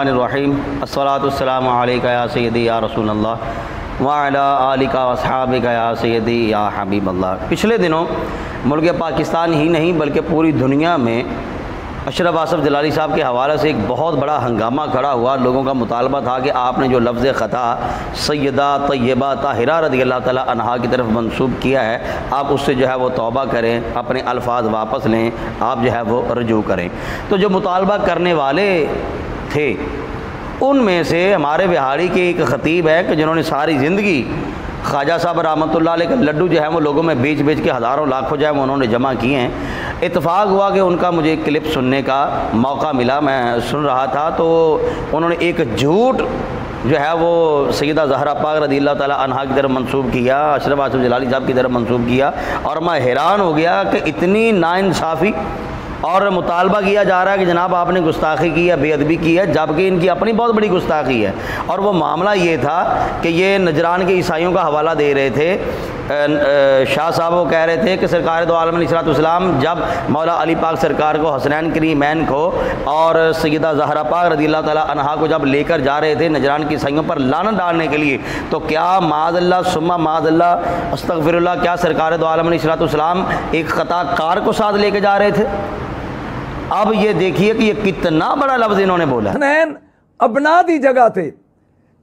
الرحیم الصلاۃ والسلام علیکہ یا سیدی یا رسول اللہ وعلی آلک واصحابک یا سیدی یا حبیب اللہ۔ پچھلے دنوں ملک پاکستان ہی نہیں بلکہ پوری دنیا میں اشرف آصف جلالی صاحب کے حوالے سے ایک بہت بڑا ہنگامہ کھڑا ہوا۔ لوگوں کا مطالبہ تھا کہ آپ نے جو لفظ خطا سیدہ طیبہ طاہرہ رضی اللہ تعالیٰ عنہا کی طرف منسوب کیا ہے، آپ اس سے جو ہے وہ توبہ کریں، اپنے الفاظ واپس لیں، آپ جو ہے وہ رجوع کریں۔ تو جو مطالبہ کرنے والے تھے ان میں سے ہمارے بہاری کے ایک خطیب ہے کہ جنہوں نے ساری زندگی خواجہ صاحب رحمۃ اللہ علیہ کے لڈو جو ہے وہ لوگوں میں بیچ کے ہزاروں لاکھوں جو ہے وہ انہوں نے جمع کیے ہیں۔ اتفاق ہوا کہ ان کا مجھے کلپ سننے کا موقع ملا، میں سن رہا تھا تو انہوں نے ایک جھوٹ جو ہے وہ سیدہ زہرا پاک رضی اللہ تعالیٰ عنہا کی طرف منسوب کیا، اشرف آصف جلالی صاحب کی طرف منسوب کیا، اور میں حیران ہو گیا کہ اتنی ناانصافی اور مطالبہ کیا جا رہا ہے کہ جناب آپ نے گستاخی کی ہے، بے ادبی کی ہے، جبکہ ان کی اپنی بہت بڑی گستاخی ہے۔ اور وہ معاملہ یہ تھا کہ یہ نجران کے عیسائیوں کا حوالہ دے رہے تھے۔ شاہ صاحب وہ کہہ رہے تھے کہ سرکار دو عالم علیہ السلام جب مولا علی پاک سرکار کو، حسنین کریمین کو اور سیدہ زہرا پاک رضی اللہ تعالیٰ عنہا کو جب لے کر جا رہے تھے نجران کے عیسائیوں پر لعنت ڈالنے کے لیے، تو کیا معاذ اللہ ثم معاذ اللہ استغفر اللہ، کیا سرکار دو عالم علیہ السلام ایک خطا کار کو ساتھ لے کے جا رہے تھے؟ اب یہ دیکھیے کہ یہ کتنا بڑا لفظ انہوں نے بولا۔ نہن ابنا دی جگہ تے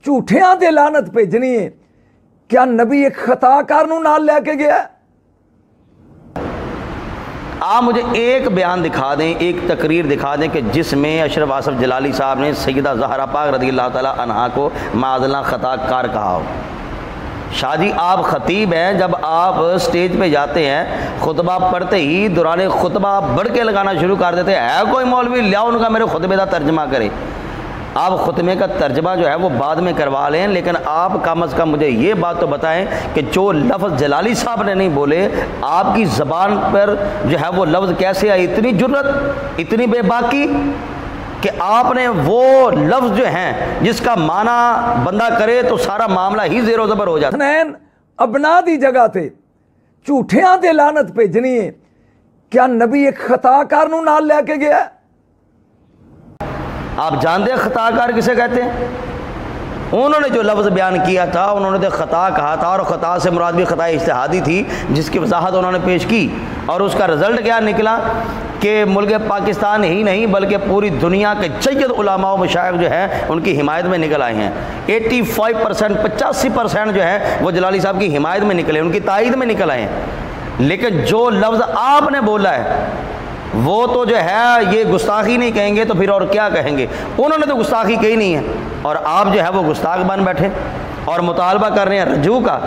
جھوٹیاں تے لعنت بھیجنی ہے، کیا نبی ایک خطا کار نو نال لے کے گیا؟ آپ مجھے ایک بیان دکھا دیں، ایک تقریر دکھا دیں کہ جس میں اشرف آصف جلالی صاحب نے سیدہ زہرا پاک رضی اللہ تعالیٰ عنہا کو معاذ اللہ خطا کار کہا ہو۔ شاہ جی آپ خطیب ہیں، جب آپ سٹیج پہ جاتے ہیں خطبہ پڑھتے ہی دوران خطبہ آپ بڑھ کے لگانا شروع کر دیتے ہیں، کوئی مولوی لیاؤ ان کا میرے خطبے کا ترجمہ کرے۔ آپ خطبے کا ترجمہ جو ہے وہ بعد میں کروا لیں، لیکن آپ کم از کم مجھے یہ بات تو بتائیں کہ جو لفظ جلالی صاحب نے نہیں بولے، آپ کی زبان پر جو ہے وہ لفظ کیسے آئی؟ اتنی جرت، اتنی بے باکی کہ آپ نے وہ لفظ جو ہیں جس کا معنی بندہ کرے تو سارا معاملہ ہی زیر و زبر ہو جاتا ہے۔ نہن ابنا دی جگہ تے جھوٹیاں تے لعنت بھیجنی ہے، کیا نبی ایک خطا کار نو نال لے کے گیا؟ آپ جانتے ہیں خطا کار کسے کہتے ہیں؟ انہوں نے جو لفظ بیان کیا تھا انہوں نے تو خطا کہا تھا، اور خطا سے مراد بھی خطا اجتہادی تھی جس کی وضاحت انہوں نے پیش کی، اور اس کا رزلٹ کیا نکلا کہ ملک پاکستان ہی نہیں بلکہ پوری دنیا کے جید علماء و مشائخ جو ہیں ان کی حمایت میں نکل آئے ہیں۔ 85% 85% جو ہے وہ جلالی صاحب کی حمایت میں نکلے، ان کی تائید میں نکل آئے ہیں۔ لیکن جو لفظ آپ نے بولا ہے وہ تو جو ہے یہ گستاخی نہیں کہیں گے تو پھر اور کیا کہیں گے؟ انہوں نے تو گستاخی کہی نہیں ہے، اور آپ جو ہے وہ گستاخ بن بیٹھے اور مطالبہ کر رہے ہیں رجوع کا۔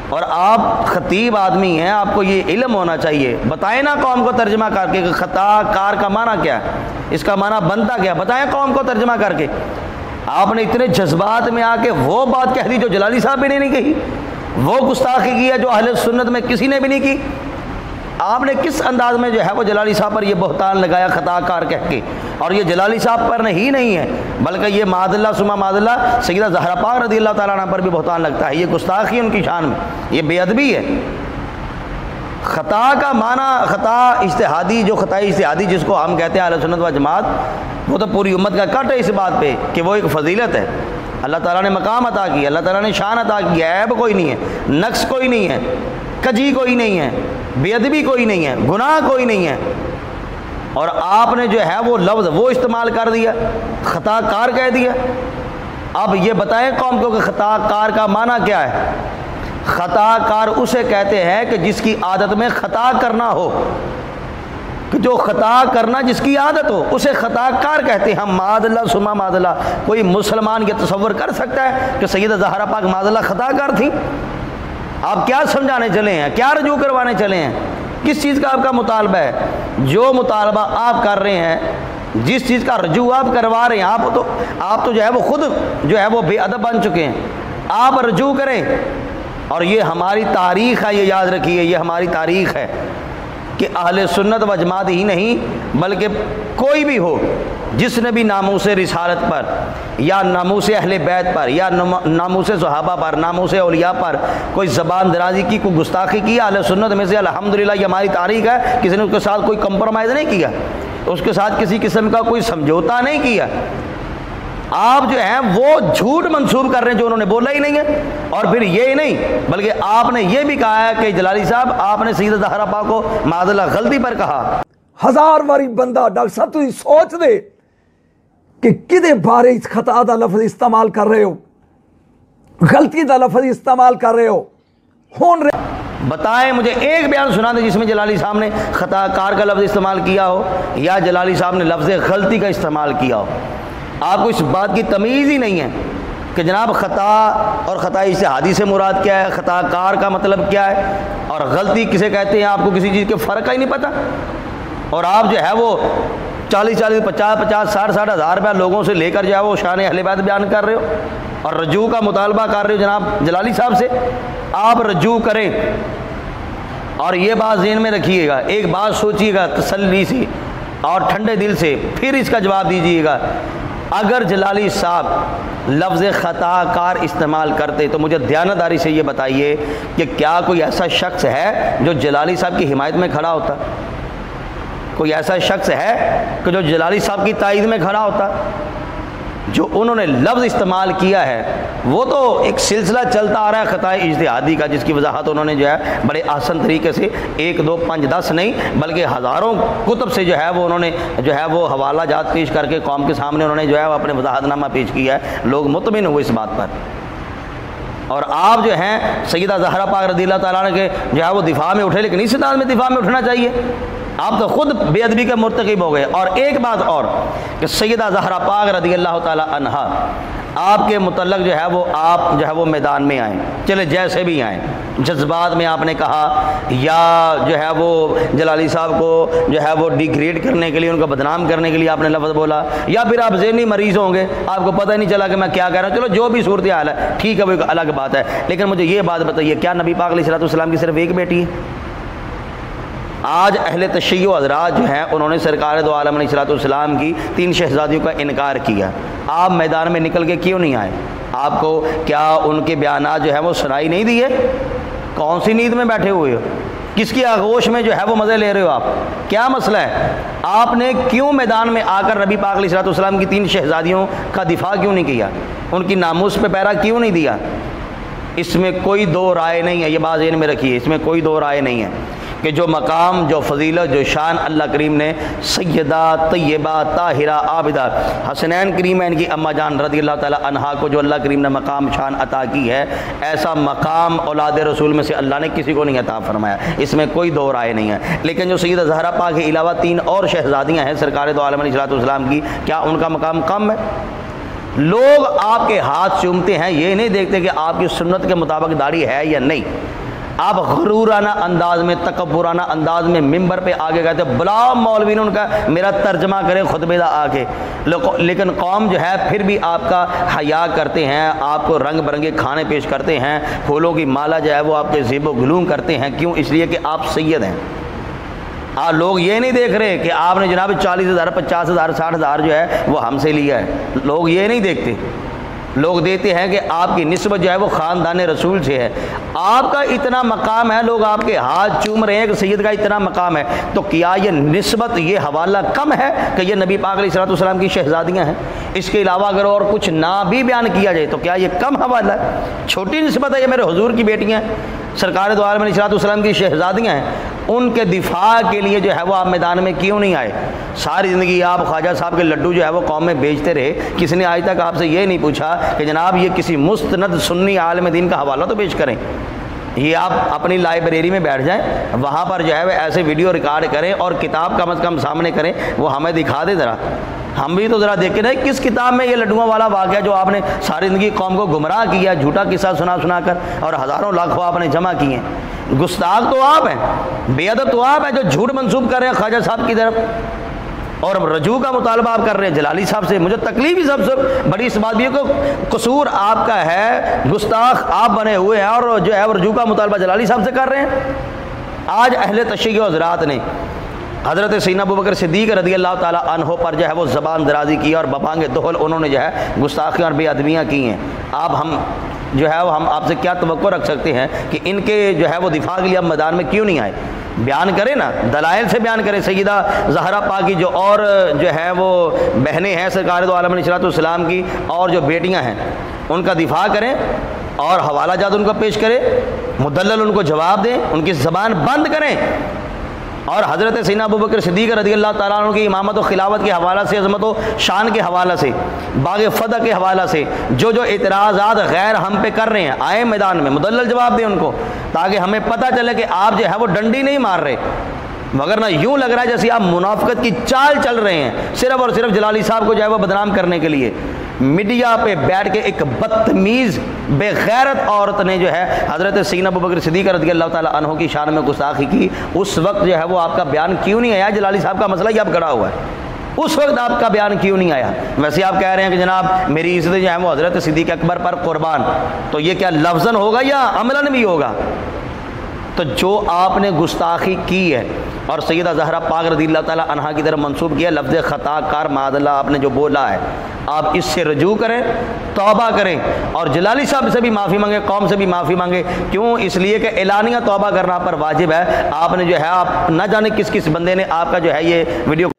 اور آپ خطیب آدمی ہیں، آپ کو یہ علم ہونا چاہیے، بتائیں نا قوم کو ترجمہ کر کے کہ خطا کار کا معنی کیا ہے، اس کا معنی بنتا کیا، بتائیں قوم کو ترجمہ کر کے۔ آپ نے اتنے جذبات میں آ کے وہ بات کہہ دی جو جلالی صاحب بھی نے نہیں کہی، وہ گستاخی کی ہے جو اہل سنت میں کسی نے بھی نہیں کی۔ آپ نے کس انداز میں جو ہے وہ جلالی صاحب پر یہ بہتان لگایا خطا کار کہہ کے، اور یہ جلالی صاحب پر ہی نہیں ہے بلکہ یہ معاذ اللہ ثم معاذ اللہ سیدہ زہرا پاک رضی اللہ تعالیٰ عنہ پر بھی بہتان لگتا ہے۔ یہ گستاخی ان کی شان میں، یہ بے ادبی ہے۔ خطا کا معنی خطا اجتہادی، جو خطا اجتہادی جس کو ہم کہتے ہیں اہل سنت و جماعت، وہ تو پوری امت کا کٹ ہے اس بات پہ کہ وہ ایک فضیلت ہے، اللہ تعالیٰ نے مقام عطا کیا، اللہ تعالیٰ نے شان عطا کی، عیب کوئی نہیں ہے، نقص کوئی نہیں ہے، کجی کوئی نہیں ہے، بے ادبی کوئی نہیں ہے، گناہ کوئی نہیں ہے، اور آپ نے جو ہے وہ لفظ وہ استعمال کر دیا، خطا کار کہہ دیا۔ اب یہ بتائیں قوم کو کہ خطا کار کا معنی کیا ہے؟ خطا کار اسے کہتے ہیں کہ جس کی عادت میں خطا کرنا ہو، کہ جو خطا کرنا جس کی عادت ہو اسے خطا کار کہتے ہیں۔ ہم معاذ اللہ ثم معاذ اللہ، کوئی مسلمان یہ تصور کر سکتا ہے کہ سیدہ زہرا پاک معاذ اللہ خطا کار تھی؟ آپ کیا سمجھانے چلے ہیں، کیا رجوع کروانے چلے ہیں، کس چیز کا آپ کا مطالبہ ہے؟ جو مطالبہ آپ کر رہے ہیں، جس چیز کا رجوع آپ کروا رہے ہیں، آپ تو جو ہے وہ خود جو ہے وہ بے ادب بن چکے ہیں۔ آپ رجوع کریں، اور یہ ہماری تاریخ ہے، یہ یاد رکھیے، یہ ہماری تاریخ ہے کہ اہل سنت و جماعت ہی نہیں بلکہ کوئی بھی ہو جس نے بھی ناموس رسالت پر یا ناموس اہل بیت پر یا ناموس صحابہ پر، ناموس اولیاء پر کوئی زبان درازی کی، کوئی گستاخی کی، اہل سنت میں سے الحمدللہ یہ ہماری تاریخ ہے، کسی نے اس کے ساتھ کوئی کمپرومائز نہیں کیا، اس کے ساتھ کسی قسم کا کوئی سمجھوتا نہیں کیا۔ آپ جو ہیں وہ جھوٹ منسوب کر رہے ہیں جو انہوں نے بولا ہی نہیں ہے۔ اور پھر یہ ہی نہیں بلکہ آپ نے یہ بھی کہا ہے کہ جلالی صاحب آپ نے سیدہ زہرا پاک کو معاذ اللہ غلطی پر کہا۔ ہزار واری بندہ ڈاکٹر صاحب تھی سوچ دے کہ کدے بارے اس خطا دا لفظ استعمال کر رہے ہو، غلطی دا لفظ استعمال کر رہے ہو۔ ہون بتائیں مجھے ایک بیان سنا دے جس میں جلالی صاحب نے خطا کار کا لفظ استعمال کیا ہو یا جلالی صاحب نے لفظ غلطی کا استعمال کیا ہو۔ آپ کو اس بات کی تمیز ہی نہیں ہے کہ جناب خطا اور خطا اجتہادی سے مراد کیا ہے، خطا کار کا مطلب کیا ہے، اور غلطی کسے کہتے ہیں۔ آپ کو کسی چیز کے فرق کا ہی نہیں پتہ، اور آپ جو ہے وہ 40 50 60 ہزار روپیہ لوگوں سے لے کر جو ہے وہ شان اہل بیت بیان کر رہے ہو اور رجوع کا مطالبہ کر رہے ہو جناب جلالی صاحب سے۔ آپ رجوع کریں اور یہ بات ذہن میں رکھیے گا، ایک بات سوچیے گا تسلی سے اور ٹھنڈے دل سے، پھر اس کا جواب دیجیے گا۔ اگر جلالی صاحب لفظ خطا کار استعمال کرتے تو مجھے دیانتداری سے یہ بتائیے کہ کیا کوئی ایسا شخص ہے جو جلالی صاحب کی حمایت میں کھڑا ہوتا؟ کوئی ایسا شخص ہے کہ جو جلالی صاحب کی تائید میں کھڑا ہوتا؟ جو انہوں نے لفظ استعمال کیا ہے وہ تو ایک سلسلہ چلتا آ رہا ہے خطا اجتہادی کا، جس کی وضاحت انہوں نے جو ہے بڑے آسان طریقے سے 1 2 5 10 نہیں بلکہ ہزاروں کتب سے جو ہے وہ انہوں نے جو ہے وہ حوالہ جات پیش کر کے قوم کے سامنے انہوں نے جو ہے وہ اپنے وضاحت نامہ پیش کیا ہے، لوگ مطمئن ہوئے اس بات پر۔ اور آپ جو ہیں سیدہ زہرا پاک رضی اللہ تعالیٰ عنہ کے جو ہے وہ دفاع میں اٹھے، لیکن اس انداز میں دفاع میں اٹھنا چاہیے۔ آپ تو خود بے ادبی کے مرتکب ہو گئے۔ اور ایک بات اور کہ سیدہ زہرا پاک رضی اللہ تعالیٰ عنہا آپ کے متعلق جو ہے وہ آپ جو ہے وہ میدان میں آئیں، چلے جیسے بھی آئیں، جذبات میں آپ نے کہا یا جو ہے وہ جلالی صاحب کو جو ہے وہ ڈیگریڈ کرنے کے لیے، ان کو بدنام کرنے کے لیے آپ نے لفظ بولا، یا پھر آپ ذہنی مریض ہوں گے، آپ کو پتہ ہی نہیں چلا کہ میں کیا کہہ رہا ہوں۔ چلو جو بھی صورتحال ہے ٹھیک ہے، وہ ایک الگ بات ہے، لیکن مجھے یہ بات بتائیے کیا نبی پاک علیہ السلام کی صرف ایک بیٹی ہے؟ آج اہل تشیع حضرات جو ہیں انہوں نے سرکار دو عالم علیہ السلام کی 3 شہزادیوں کا انکار کیا۔ آپ میدان میں نکل کے کیوں نہیں آئے؟ آپ کو کیا ان کے بیانات جو ہیں وہ سنائی نہیں دیے؟ کون سی نیند میں بیٹھے ہوئے ہو؟ کس کی آغوش میں جو ہے وہ مزے لے رہے ہو آپ؟ کیا مسئلہ ہے؟ آپ نے کیوں میدان میں آ کر نبی پاک علیہ السلام کی 3 شہزادیوں کا دفاع کیوں نہیں کیا؟ ان کی ناموس پہ پیرا کیوں نہیں دیا؟ اس میں کوئی دو رائے نہیں ہے، یہ بات ذہن میں رکھیے، اس میں کوئی دو رائے نہیں ہے کہ جو مقام، جو فضیلت، جو شان اللہ کریم نے سیدہ طیبہ طاہرہ عابدہ حسنین کریمین کی اماں جان رضی اللہ تعالیٰ عنہا کو جو اللہ کریم نے مقام شان عطا کی ہے، ایسا مقام اولاد رسول میں سے اللہ نے کسی کو نہیں عطا فرمایا، اس میں کوئی دو رائے نہیں ہے۔ لیکن جو سیدہ زہرا پاک کے علاوہ 3 اور شہزادیاں ہیں سرکار دو عالم علیہ السلام کی، کیا ان کا مقام کم ہے؟ لوگ آپ کے ہاتھ چومتے ہیں، یہ نہیں دیکھتے کہ آپ کی سنت کے مطابق داڑھی ہے یا نہیں۔ آپ غرورانہ انداز میں، تکبرانہ انداز میں ممبر پہ آگے کہتے ہیں بلا مولوی نے ان کا میرا ترجمہ کرے خطبے دا آ کے، لیکن قوم جو ہے پھر بھی آپ کا حیا کرتے ہیں، آپ کو رنگ برنگے کھانے پیش کرتے ہیں، پھولوں کی مالا جو ہے وہ آپ کے زیب و گلوم کرتے ہیں۔ کیوں؟ اس لیے کہ آپ سید ہیں۔ لوگ یہ نہیں دیکھ رہے کہ آپ نے جناب 40,000 50,000 60,000 جو ہے وہ ہم سے لیا ہے، لوگ یہ نہیں دیکھتے۔ لوگ دیتے ہیں کہ آپ کی نسبت جو ہے وہ خاندان رسول سے ہے، آپ کا اتنا مقام ہے، لوگ آپ کے ہاتھ چوم رہے ہیں کہ سید کا اتنا مقام ہے، تو کیا یہ نسبت، یہ حوالہ کم ہے کہ یہ نبی پاک علیہ السلام کی شہزادیاں ہیں؟ اس کے علاوہ اگر اور کچھ نہ بھی بیان کیا جائے تو کیا یہ کم حوالہ ہے؟ چھوٹی نسبت ہے، یہ میرے حضور کی بیٹیاں ہیں، سرکار دو عالم علیہ السلام کی شہزادیاں ہیں، ان کے دفاع کے لیے جو ہے وہ آپ میدان میں کیوں نہیں آئے؟ ساری زندگی آپ خواجہ صاحب کے لڈو جو ہے وہ قوم میں بیچتے رہے، کسی نے آج تک آپ سے یہ نہیں پوچھا کہ جناب یہ کسی مستند سنی عالم دین کا حوالہ تو پیش کریں۔ یہ آپ اپنی لائبریری میں بیٹھ جائیں، وہاں پر جو ہے وہ ایسے ویڈیو ریکارڈ کریں اور کتاب کم از کم سامنے کریں، وہ ہمیں دکھا دے ذرا، ہم بھی تو ذرا دیکھیں نا کس کتاب میں یہ لڈوؤں والا واقعہ جو آپ نے ساری زندگی قوم کو گمراہ کیا، جھوٹا قصہ سنا کر اور ہزاروں لاکھوں آپ نے جمع کیے ہیں۔ گستاخ تو آپ ہیں، بے ادب تو آپ ہیں جو جھوٹ منسوب کر رہے ہیں خواجہ صاحب کی طرف، اور رجوع کا مطالبہ آپ کر رہے ہیں جلالی صاحب سے۔ مجھے تکلیف ہی سب سے بڑی اس بات بھی ہے کہ قصور آپ کا ہے، گستاخ آپ بنے ہوئے ہیں اور جو ہے رجوع کا مطالبہ جلالی صاحب سے کر رہے ہیں۔ آج اہل تشیع حضرات نے حضرت سیدنا ابوبکر صدیق رضی اللہ تعالیٰ عنہ پر جو ہے وہ زبان درازی کی اور ببانگ دہل انہوں نے جو ہے گستاخیاں اور بے ادبیاں کی ہیں۔ ہم جو ہے وہ ہم آپ سے کیا توقع رکھ سکتے ہیں کہ ان کے جو ہے وہ دفاع کے لیے ہم میدان میں کیوں نہیں آئے؟ بیان کرے نا، دلائل سے بیان کرے۔ سیدہ زہرا پاک کی جو اور جو ہے وہ بہنیں ہیں سرکار دو عالم علیہ السلام کی، اور جو بیٹیاں ہیں ان کا دفاع کریں اور حوالہ جات ان کا پیش کرے، مدلل ان کو جواب دیں، ان کی زبان بند کریں۔ اور حضرت سیدنا ابوبکر صدیق رضی اللہ تعالیٰ عنہ کی امامت و خلافت کے حوالہ سے، عظمت و شان کے حوالہ سے، باغ فتح کے حوالہ سے جو اعتراضات غیر ہم پہ کر رہے ہیں، آئے میدان میں مدلل جواب دیں ان کو، تاکہ ہمیں پتہ چلے کہ آپ جو ہے وہ ڈنڈی نہیں مار رہے، وگرنہ یوں لگ رہا ہے جیسے آپ منافقت کی چال چل رہے ہیں، صرف اور صرف جلالی صاحب کو جو ہے وہ بدنام کرنے کے لیے۔ میڈیا پہ بیٹھ کے ایک بدتمیز بے غیرت عورت نے جو ہے حضرت سیدنا ابوبکر صدیق رضی اللہ تعالیٰ عنہ کی شان میں گستاخی کی، اس وقت جو ہے وہ آپ کا بیان کیوں نہیں آیا؟ جلالی صاحب کا مسئلہ ہی اب کھڑا ہوا ہے، اس وقت آپ کا بیان کیوں نہیں آیا؟ ویسے آپ کہہ رہے ہیں کہ جناب میری عزت جو ہے وہ حضرت صدیق اکبر پر قربان، تو یہ کیا لفظاً ہوگا یا عملاً بھی ہوگا؟ تو جو آپ نے گستاخی کی ہے اور سیدہ زہرا پاک رضی اللہ تعالیٰ عنہا کی طرف منسوب کیا، لفظ خطا کار معاذ اللہ آپ نے جو بولا ہے، آپ اس سے رجوع کریں، توبہ کریں، اور جلالی صاحب سے بھی معافی مانگیں، قوم سے بھی معافی مانگیں۔ کیوں؟ اس لیے کہ اعلانیہ توبہ کرنا پر واجب ہے۔ آپ نے جو ہے آپ نہ جانے کس کس بندے نے آپ کا جو ہے یہ ویڈیو